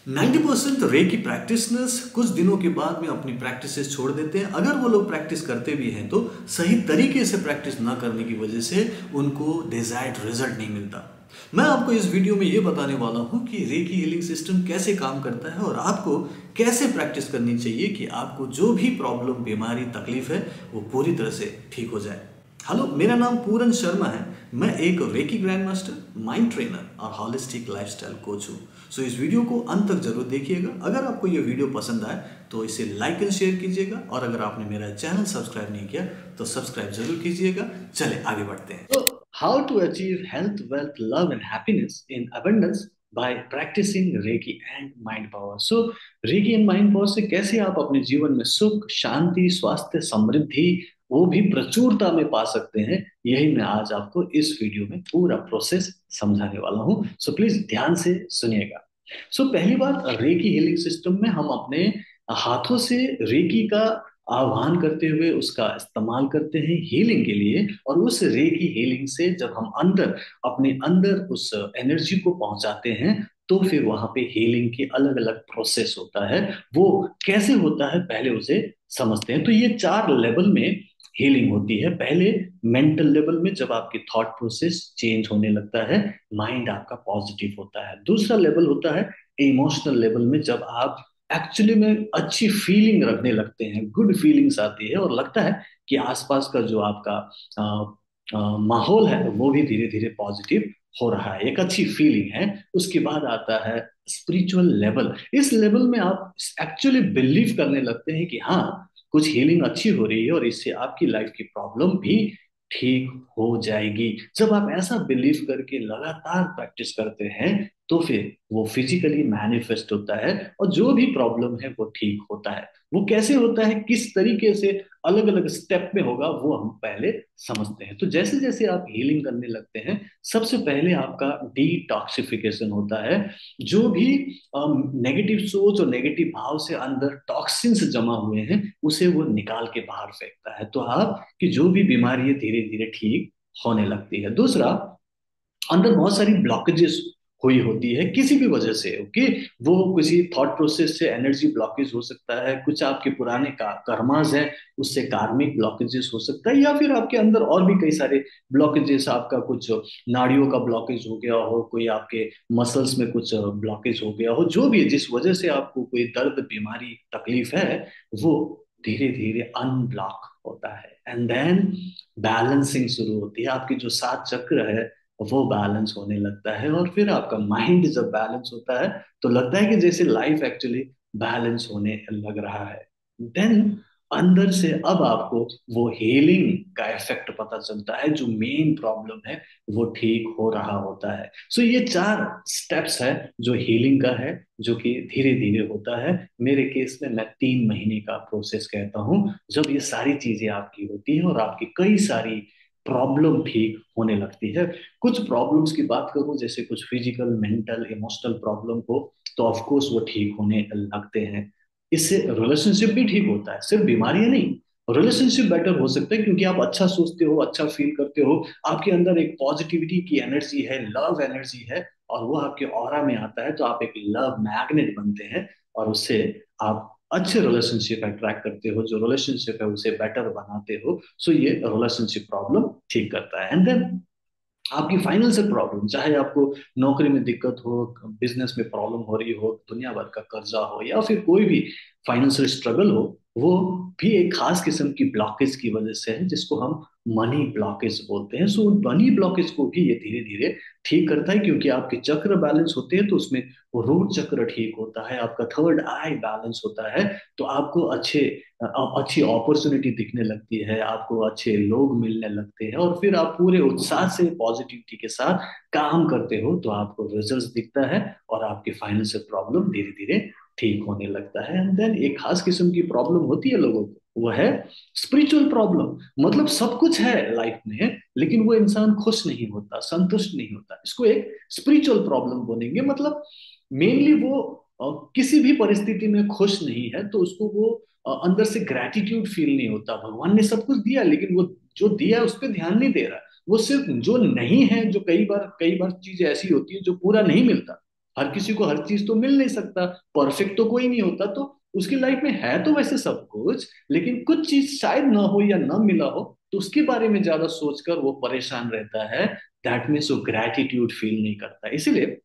90% recce practitioners कुछ दिनों के बाद में अपनी प्रैक्टिसेस छोड़ देते हैं। अगर वो लोग प्रैक्टिस करते भी हैं तो सही तरीके से प्रैक्टिस ना करने की वजह से उनको डिजायर्ड रिजल्ट नहीं मिलता। मैं आपको इस वीडियो में ये बताने वाला हूँ कि रेकी हीलिंग सिस्टम कैसे काम करता है और आपको कैसे प्रैक्टिस करनी चाहिए कि आपको जो भी प्रॉब्लम, बीमारी, तकलीफ है वो पूरी तरह से ठीक हो जाए। हेलो, मेरा नाम पूरन शर्मा है। मैं एक reiki grand master, mind trainer और हॉलिस्टिक लाइफस्टाइल कोच हूँ। सो इस वीडियो को अंत तक जरूर देखिएगा। अगर आपको ये वीडियो पसंद आए तो इसे लाइक एंड शेयर कीजिएगा और अगर आपने मेरा चैनल सब्सक्राइब नहीं किया तो सब्सक्राइब जरूर कीजिएगा। चले आगे बढ़ते हैं। तो how to achieve health, wealth, love and happiness in abundance by practising reiki and mind power. So reiki and mind power से कैसे आप अपने जीवन में सुख, शांति, स्वास्थ्य, समृद्धि, वो भी प्रचुरता में पा सकते हैं, यही मैं आज आपको इस वीडियो में पूरा प्रोसेस समझाने वाला हूं। सो प्लीज ध्यान से सुनिएगा। सो पहली बात, रेकी हीलिंग सिस्टम में हम अपने हाथों से रेकी का आह्वान करते हुए उसका इस्तेमाल करते हैं हीलिंग के लिए। और उस रेकी हीलिंग से जब हम अंदर, अपने अंदर उस एनर्जी को पहुंचाते हैं तो फिर वहां पे हीलिंग की अलग अलग प्रोसेस होता है। वो कैसे होता है पहले उसे समझते हैं। तो ये 4 लेवल में हीलिंग होती है। पहले मेंटल लेवल में जब आपकी थॉट प्रोसेस चेंज होने लगता है, माइंड आपका पॉजिटिव होता है। दूसरा लेवल होता है इमोशनल लेवल में, जब आप एक्चुअली में अच्छी फीलिंग रखने लगते हैं, गुड फीलिंग्स आती है और लगता है कि आसपास का जो आपका माहौल है वो भी धीरे धीरे पॉजिटिव हो रहा है, एक अच्छी फीलिंग है। उसके बाद आता है स्पिरिचुअल लेवल। इस लेवल में आप एक्चुअली बिलीव करने लगते हैं कि हाँ, कुछ हीलिंग अच्छी हो रही है और इससे आपकी लाइफ की प्रॉब्लम भी ठीक हो जाएगी। जब आप ऐसा बिलीव करके लगातार प्रैक्टिस करते हैं तो फिर वो फिजिकली मैनिफेस्ट होता है और जो भी प्रॉब्लम है वो ठीक होता है। वो कैसे होता है, किस तरीके से, अलग अलग स्टेप में होगा, वो हम पहले समझते हैं। तो जैसे जैसे आप हीलिंग करने लगते हैं, सबसे पहले आपका डिटॉक्सिफिकेशन होता है। जो भी नेगेटिव सोच और नेगेटिव भाव से अंदर टॉक्सिन्स जमा हुए हैं उसे वो निकाल के बाहर फेंकता है, तो आपकी जो भी बीमारी है धीरे धीरे ठीक होने लगती है। दूसरा, अंदर बहुत सारी ब्लॉकेजेस हुई होती है किसी भी वजह से। ओके, वो किसी थॉट प्रोसेस से एनर्जी ब्लॉकेज हो सकता है, कुछ आपके पुराने का कर्मास है उससे कार्मिक ब्लॉकेजेस हो सकता है, या फिर आपके अंदर और भी कई सारे ब्लॉकेजेस, आपका कुछ नाड़ियों का ब्लॉकेज हो गया हो, कोई आपके मसल्स में कुछ ब्लॉकेज हो गया हो, जो भी है, जिस वजह से आपको कोई दर्द, बीमारी, तकलीफ है, वो धीरे धीरे अनब्लॉक होता है। एंड देन बैलेंसिंग शुरू होती है। आपकी जो 7 चक्र है वो बैलेंस होने लगता है और फिर आपका माइंड जब बैलेंस होता है तो लगता है कि जैसे लाइफ एक्चुअली बैलेंस होने लग रहा है। देन अंदर से अब आपको वो हीलिंग का इफेक्ट पता चलता है, जो मेन प्रॉब्लम है वो ठीक हो रहा होता है। सो ये 4 स्टेप्स है जो हीलिंग का है, जो कि धीरे धीरे होता है। मेरे केस में मैं 3 महीने का प्रोसेस कहता हूँ, जब ये सारी चीजें आपकी होती है और आपकी कई सारी प्रॉब्लम ठीक होने लगती है। कुछ प्रॉब्लम्स की बात करूं, जैसे कुछ फिजिकल, मेंटल, इमोशनल प्रॉब्लम को, तो ऑफ कोर्स वो ठीक होने लगते हैं। इससे रिलेशनशिप भी ठीक होता है, सिर्फ बीमारियां नहीं, रिलेशनशिप बेटर हो सकता है क्योंकि आप अच्छा सोचते हो, अच्छा फील करते हो, आपके अंदर एक पॉजिटिविटी की एनर्जी है, लव एनर्जी है, और वो आपके ऑरा में आता है तो आप एक लव मैग्नेट बनते हैं और उससे आप अच्छे रिलेशनशिप अट्रैक्ट करते हो, जो रिलेशनशिप है उसे बेटर बनाते हो। सो ये रिलेशनशिप प्रॉब्लम ठीक करता है। एंड देन आपकी फाइनेंशियल प्रॉब्लम, चाहे आपको नौकरी में दिक्कत हो, बिजनेस में प्रॉब्लम हो रही हो, दुनिया भर का कर्जा हो, या फिर कोई भी फाइनेंशियल स्ट्रगल हो, वो भी एक खास किस्म की ब्लॉकेज की वजह से है, जिसको हम मनी ब्लॉकेज बोलते हैं। सो मनी ब्लॉकेज को भी ये धीरे धीरे ठीक करता है, क्योंकि आपके चक्र बैलेंस होते हैं तो उसमें वो रूट चक्र ठीक होता है, आपका थर्ड आई बैलेंस होता है, तो आपको अच्छी अपॉर्चुनिटी दिखने लगती है, आपको अच्छे लोग मिलने लगते हैं और फिर आप पूरे उत्साह से, पॉजिटिविटी के साथ काम करते हो तो आपको रिजल्ट्स दिखता है और आपकी फाइनेंशियल प्रॉब्लम धीरे धीरे ठीक होने लगता है। एंड देन एक खास किस्म की प्रॉब्लम होती है लोगों को, वो है स्पिरिचुअल प्रॉब्लम। मतलब सब कुछ है लाइफ में लेकिन वो इंसान खुश नहीं होता, संतुष्ट नहीं होता, इसको एक स्पिरिचुअल प्रॉब्लम बोलेंगे। मतलब मेनली वो किसी भी परिस्थिति में खुश नहीं है, तो उसको वो अंदर से ग्रैटिट्यूड फील नहीं होता। भगवान ने सब कुछ दिया लेकिन वो जो दिया है उस पर ध्यान नहीं दे रहा। वो सिर्फ जो नहीं है, जो कई बार चीजें ऐसी होती है जो पूरा नहीं मिलता, हर किसी को हर चीज तो मिल नहीं सकता, परफेक्ट तो कोई नहीं होता, तो उसकी लाइफ में है तो वैसे सब कुछ, लेकिन कुछ चीज शायद ना हो या ना मिला हो, तो उसके बारे में ज्यादा सोचकर वो परेशान रहता है। दैट मीन्स वो ग्रैटिट्यूड फील नहीं करता। इसीलिए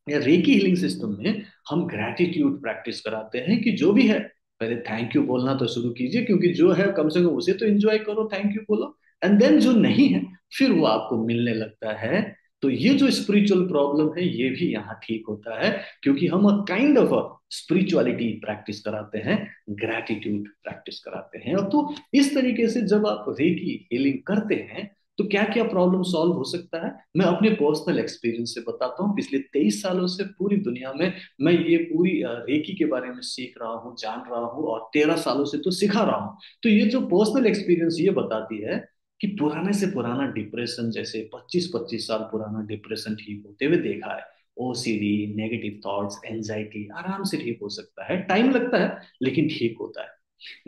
या रेकी हीलिंग सिस्टम में हम ग्रैटिट्यूड प्रैक्टिस कराते हैं कि जो भी है पहले थैंक यू बोलना तो शुरू कीजिए, क्योंकि जो है कम से कम उसे तो एंजॉय करो, थैंक यू बोलो। एंड देन जो नहीं है फिर वो आपको मिलने लगता है। तो ये जो स्पिरिचुअल प्रॉब्लम है ये भी यहाँ ठीक होता है, क्योंकि हम काइंड ऑफ स्पिरिचुअलिटी प्रैक्टिस कराते हैं, ग्रैटिट्यूड प्रैक्टिस कराते हैं। और तो इस तरीके से जब आप रेकी हीलिंग करते हैं तो क्या क्या प्रॉब्लम सॉल्व हो सकता है, मैं अपने पर्सनल एक्सपीरियंस से बताता हूँ। पिछले 23 सालों से पूरी दुनिया में मैं ये पूरी रेकी के बारे में सीख रहा हूँ, जान रहा हूँ, और 13 सालों से तो सिखा रहा हूँ। तो ये जो पर्सनल एक्सपीरियंस ये बताती है कि पुराने से पुराना डिप्रेशन, जैसे 25-25 साल पुराना डिप्रेशन ठीक होते हुए देखा है। ओसीडी, नेगेटिव थॉट्स, एंजाइटी आराम से ठीक हो सकता है, टाइम लगता है लेकिन ठीक होता है।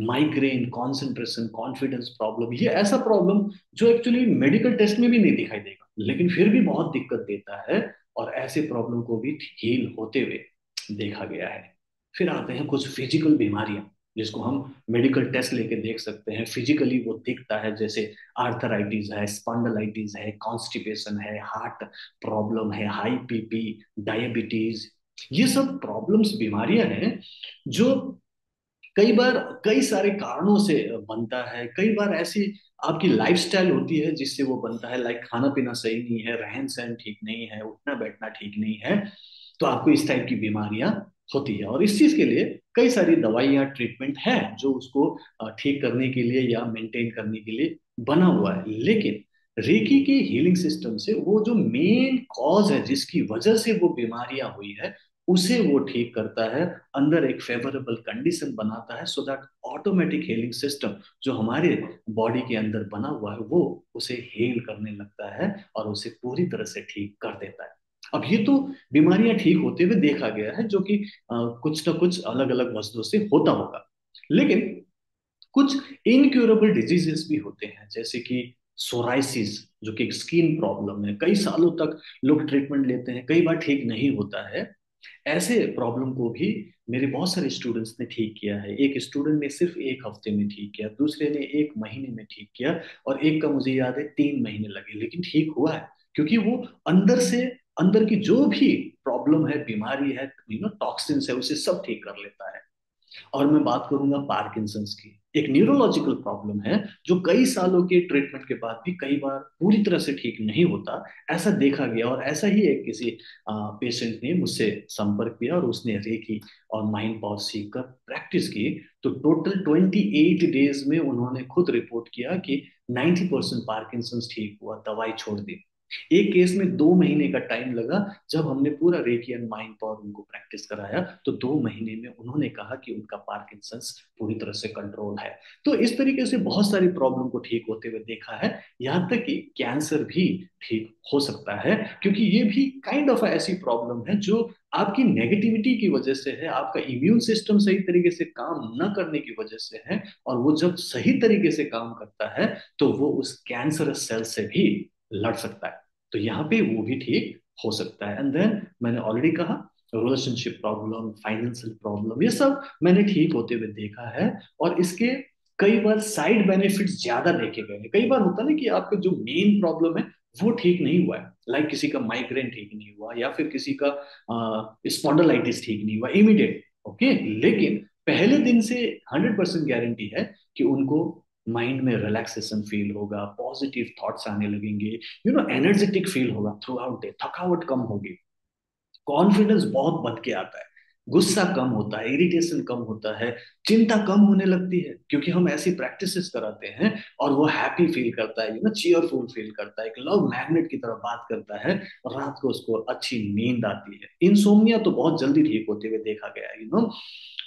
माइग्रेन, कंसंट्रेशन, कॉन्फिडेंस प्रॉब्लम, ये ऐसा प्रॉब्लम जो एक्चुअली मेडिकल टेस्ट में भी नहीं दिखाई देगा लेकिन फिर भी बहुत दिक्कत देता है, और ऐसे प्रॉब्लम को भी हील होते हुए देखा गया है। फिर आते हैं कुछ फिजिकल बीमारियां जिसको हम मेडिकल टेस्ट लेके देख सकते हैं, फिजिकली वो दिखता है, जैसे आर्थराइटिस है, स्पॉन्डिलाइटिस है, कॉन्स्टिपेशन है, हार्ट प्रॉब्लम है, हाई बीपी, डायबिटीज। ये सब प्रॉब्लम्स, बीमारियां हैं जो कई बार कई सारे कारणों से बनता है। कई बार ऐसी आपकी लाइफस्टाइल होती है जिससे वो बनता है, लाइक खाना पीना सही नहीं है, रहन सहन ठीक नहीं है, उठना बैठना ठीक नहीं है, तो आपको इस टाइप की बीमारियां होती है। और इस चीज के लिए कई सारी दवाइयाँ, ट्रीटमेंट है जो उसको ठीक करने के लिए या मेंटेन करने के लिए बना हुआ है। लेकिन रेकी की हीलिंग सिस्टम से वो जो मेन कॉज है जिसकी वजह से वो बीमारियां हुई है उसे वो ठीक करता है, अंदर एक फेवरेबल कंडीशन बनाता है, so that automatic healing system जो हमारे बॉडी के अंदर बना हुआ है वो उसे हील करने लगता है और उसे पूरी तरह से ठीक कर देता है। अब ये तो बीमारियां ठीक होते हुए देखा गया है, जो कि कुछ ना कुछ अलग अलग वजहों से होता होगा। लेकिन कुछ इनक्यूरेबल डिजीजेस भी होते हैं, जैसे कि सोराइसिस, जो कि एक स्किन प्रॉब्लम है, कई सालों तक लोग ट्रीटमेंट लेते हैं, कई बार ठीक नहीं होता है। ऐसे प्रॉब्लम को भी मेरे बहुत सारे स्टूडेंट्स ने ठीक किया है। एक स्टूडेंट ने सिर्फ 1 हफ्ते में ठीक किया, दूसरे ने 1 महीने में ठीक किया, और एक का मुझे याद है 3 महीने लगे, लेकिन ठीक हुआ है। क्योंकि वो अंदर से, अंदर की जो भी प्रॉब्लम है, बीमारी है, टॉक्सिन्स है, उसे सब ठीक कर लेता है। और मैं बात करूंगा पार्किंसंस की, एक न्यूरोलॉजिकल प्रॉब्लम है जो कई सालों के ट्रीटमेंट के बाद भी कई बार पूरी तरह से ठीक नहीं होता, ऐसा देखा गया। और ऐसा ही एक किसी पेशेंट ने मुझसे संपर्क किया और उसने रेकी और माइंड पावर सीख कर प्रैक्टिस की। तो टोटल 28 डेज में उन्होंने खुद रिपोर्ट किया कि 90% पार्किंसंस ठीक हुआ, दवाई छोड़ दी। एक केस में 2 महीने का टाइम लगा। जब हमने पूरा रेकी एंड माइंड पावर उनको प्रैक्टिस कराया तो 2 महीने में उन्होंने कहा कि उनका पार्किंसंस पूरी तरह से कंट्रोल है। तो इस तरीके से बहुत सारी प्रॉब्लम को ठीक होते हुए देखा है। यहाँ तक कि कैंसर भी ठीक हो सकता है, क्योंकि ये भी काइंड ऑफ ऐसी प्रॉब्लम है जो आपकी नेगेटिविटी की वजह से है, आपका इम्यून सिस्टम सही तरीके से काम न करने की वजह से है। और वो जब सही तरीके से काम करता है तो वो उस कैंसरस सेल से भी लड़ सकता है। तो यहाँ पे वो भी ठीक हो सकता है। एंड देन मैंने ऑलरेडी कहा, रिलेशनशिप प्रॉब्लम, फाइनेंशियल प्रॉब्लम, ये सब मैंने ठीक होते हुए देखा है। और इसके कई बार साइड बेनिफिट्स ज्यादा देखे गए हैं। कई बार होता है ना कि आपका जो मेन प्रॉब्लम है वो ठीक नहीं हुआ है, लाइक किसी का माइग्रेन ठीक नहीं हुआ या फिर किसी का स्पॉन्डिलाइटिस ठीक नहीं हुआ इमीडिएट, ओके, लेकिन पहले दिन से 100% गारंटी है कि उनको माइंड में रिलैक्सेशन फील होगा, पॉजिटिव थॉट्स आने लगेंगे, एनर्जेटिक फील होगा थ्रू आउट डे, थकावट कम होगी, कॉन्फिडेंस बहुत बढ़ के आता है, गुस्सा कम होता है, इरिटेशन कम होता है, चिंता कम होने लगती है, क्योंकि हम ऐसी प्रैक्टिसेस कराते हैं। और वो हैप्पी फील करता है, चीयरफुल फील करता है, एक लव मैग्नेट की तरह बात करता है, और रात को उसको अच्छी नींद आती है। इंसोम्निया तो बहुत जल्दी ठीक होते हुए देखा गया है,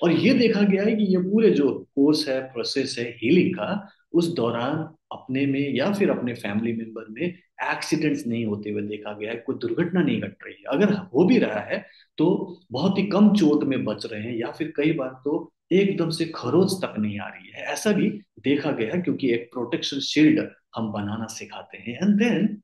और ये देखा गया है कि ये पूरे जो कोर्स है, प्रोसेस है हीलिंग का, उस दौरान अपने में या फिर अपने फैमिली मेंबर में एक्सीडेंट्स नहीं होते हुए देखा गया है, कोई दुर्घटना नहीं घट रही है। अगर हो भी रहा है तो बहुत ही कम चोट में बच रहे हैं, या फिर कई बार तो एकदम से खरोच तक नहीं आ रही है, ऐसा भी देखा गया है, क्योंकि एक प्रोटेक्शन शील्ड हम बनाना सिखाते हैं। एंड देन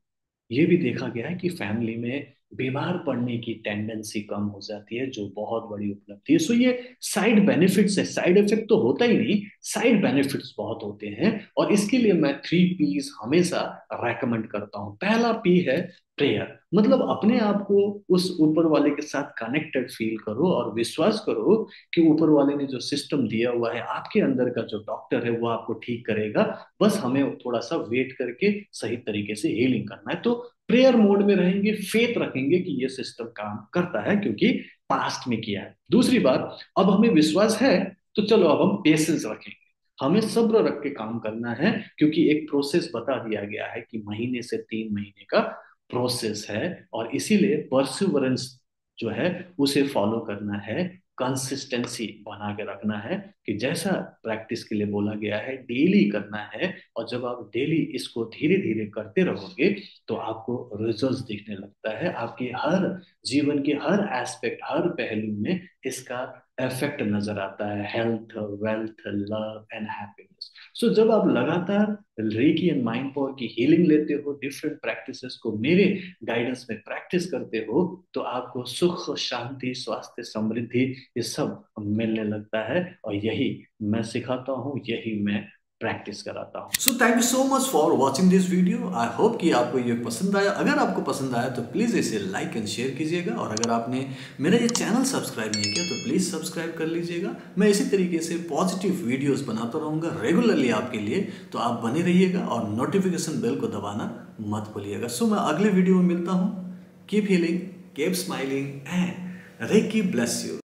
ये भी देखा गया है कि फैमिली में बीमार पड़ने की टेंडेंसी कम हो जाती है, जो बहुत बड़ी उपलब्धि है। सो ये साइड बेनिफिट्स है, साइड इफेक्ट तो होता ही नहीं, साइड बेनिफिट्स बहुत होते हैं। और इसके लिए मैं 3 पीस हमेशा रेकमेंड करता हूँ। पहला पी है प्रेयर, मतलब अपने आप को उस ऊपर वाले के साथ कनेक्टेड फील करो और विश्वास करो कि ऊपर वाले ने जो सिस्टम दिया हुआ है, आपके अंदर का जो डॉक्टर है वो आपको ठीक करेगा। बस हमें थोड़ा सा वेट करके सही तरीके से हीलिंग करना है। तो प्रेयर मोड में रहेंगे, फेथ रखेंगे कि ये सिस्टम काम करता है, क्योंकि पास्ट में किया है। दूसरी बात, अब हमें विश्वास है तो चलो अब हम पेशेंस रखेंगे, हमें सब्र रख के काम करना है, क्योंकि एक प्रोसेस बता दिया गया है कि महीने से 3 महीने का प्रोसेस है। और इसीलिए परसिवरेंस जो है उसे फॉलो करना है, कंसिस्टेंसी बना के रखना है, कि जैसा प्रैक्टिस के लिए बोला गया है डेली करना है। और जब आप डेली इसको धीरे धीरे करते रहोगे तो आपको रिजल्ट्स दिखने लगता है, आपके हर जीवन के हर एस्पेक्ट, हर पहलू में इसका इफेक्ट नजर आता है, health, wealth, love and happiness. So जब आप लगातार रेकी एंड माइंड पावर की हीलिंग लेते हो, डिफरेंट प्रैक्टिसेस को मेरे गाइडेंस में प्रैक्टिस करते हो, तो आपको सुख, शांति, स्वास्थ्य, समृद्धि ये सब मिलने लगता है। और यही मैं सिखाता हूँ, यही मैं प्रैक्टिस कराता हूँ। So thank you so much for watching this video. I hope कि आपको ये पसंद आया। अगर आपको पसंद आया तो प्लीज़ इसे लाइक एंड शेयर कीजिएगा, और अगर आपने मेरा ये चैनल सब्सक्राइब नहीं किया तो प्लीज़ सब्सक्राइब कर लीजिएगा। मैं इसी तरीके से पॉजिटिव वीडियोस बनाता रहूँगा रेगुलरली आपके लिए, तो आप बने रहिएगा और नोटिफिकेशन बेल को दबाना मत भूलिएगा। सो मैं अगले वीडियो में मिलता हूँ। Keep healing, keep smiling and reiki bless you.